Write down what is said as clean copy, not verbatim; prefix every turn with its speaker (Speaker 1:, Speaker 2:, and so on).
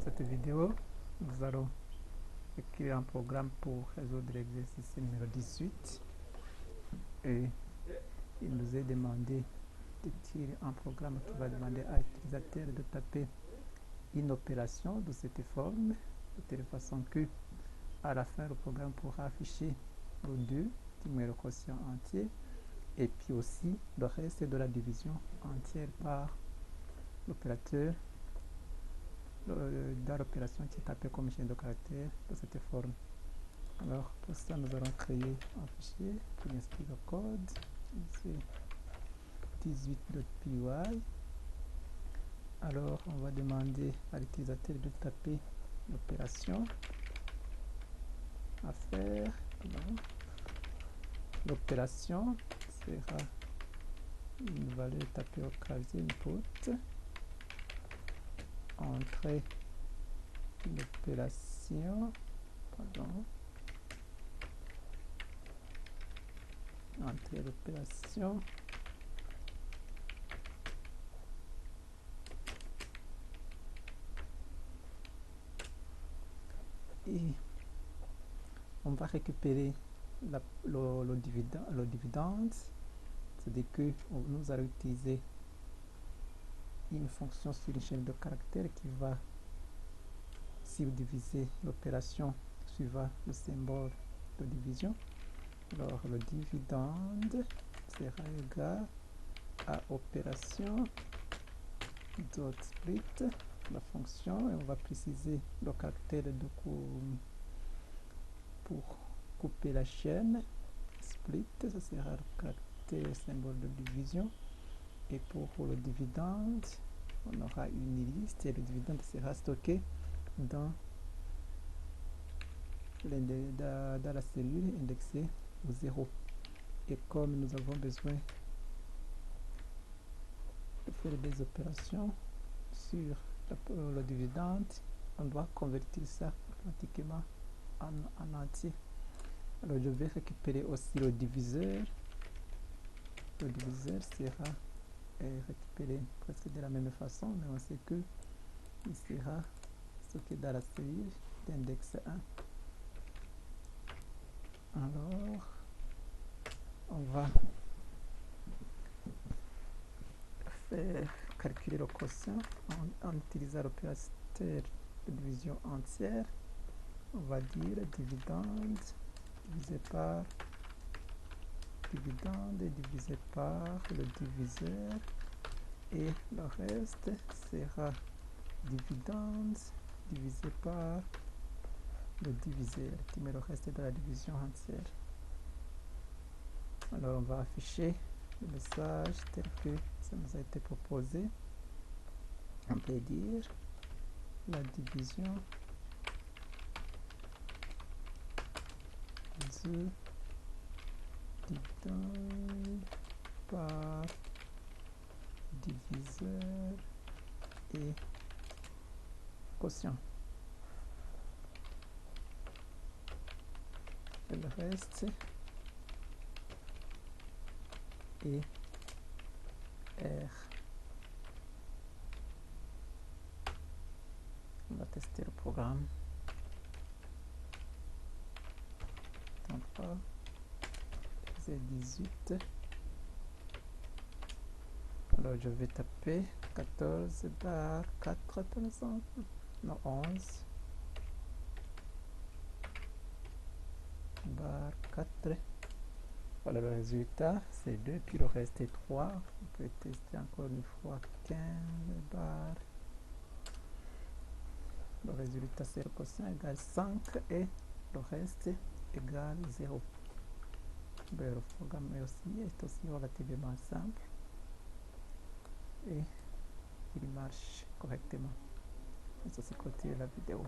Speaker 1: cette vidéo, nous allons écrire un programme pour résoudre l'exercice numéro 18 et il nous est demandé d'écrire un programme qui va demander à l'utilisateur de taper une opération de cette forme de telle façon que à la fin le programme pourra afficher le 2 numéro quotient entier et puis aussi le reste de la division entière par l'opérateur dans l'opération qui est tapée comme chaîne de caractères de cette forme. Alors pour ça nous allons créer un fichier qui inscrit le code, c'est 18.py. Alors on va demander à l'utilisateur de taper l'opération à faire. L'opération sera une valeur tapée au clavier input, entrer l'opération, entrer l'opération, et on va récupérer le dividende, c'est-à-dire que nous allons utiliser une fonction sur une chaîne de caractères qui va subdiviser l'opération suivant le symbole de division. Alors le dividende sera égal à opération dot split, la fonction, et on va préciser le caractère de pour couper la chaîne. Split, ça sera le caractère symbole de division, et pour le dividende on aura une liste et le dividende sera stocké dans la cellule indexée au 0. Et comme nous avons besoin de faire des opérations sur le dividende, on doit convertir ça automatiquement en entier. Alors je vais récupérer aussi le diviseur. Le diviseur sera récupéré presque de la même façon, mais on sait que il sera stocké dans la cellule d'index 1. Alors on va faire calculer le quotient en utilisant l'opérateur de division entière. On va dire dividende divisé par dividende divisé par le diviseur, et le reste sera dividende divisé par le diviseur qui met le reste de la division entière. Alors on va afficher le message tel que ça nous a été proposé. On peut dire la division de dividende par diviseur et quotient. Et le reste est R. On va tester le programme. 33, c'est 18. Alors je vais taper 14 bar 4 par exemple, non 11 bar 4. Voilà, le résultat c'est 2, puis le reste est 3. On peut tester encore une fois 15 bar. Le résultat c'est le quotient égale 5 et le reste égale 0. Ben, le programme est aussi relativement simple et il marche correctement. Et ça, c'est côté la vidéo.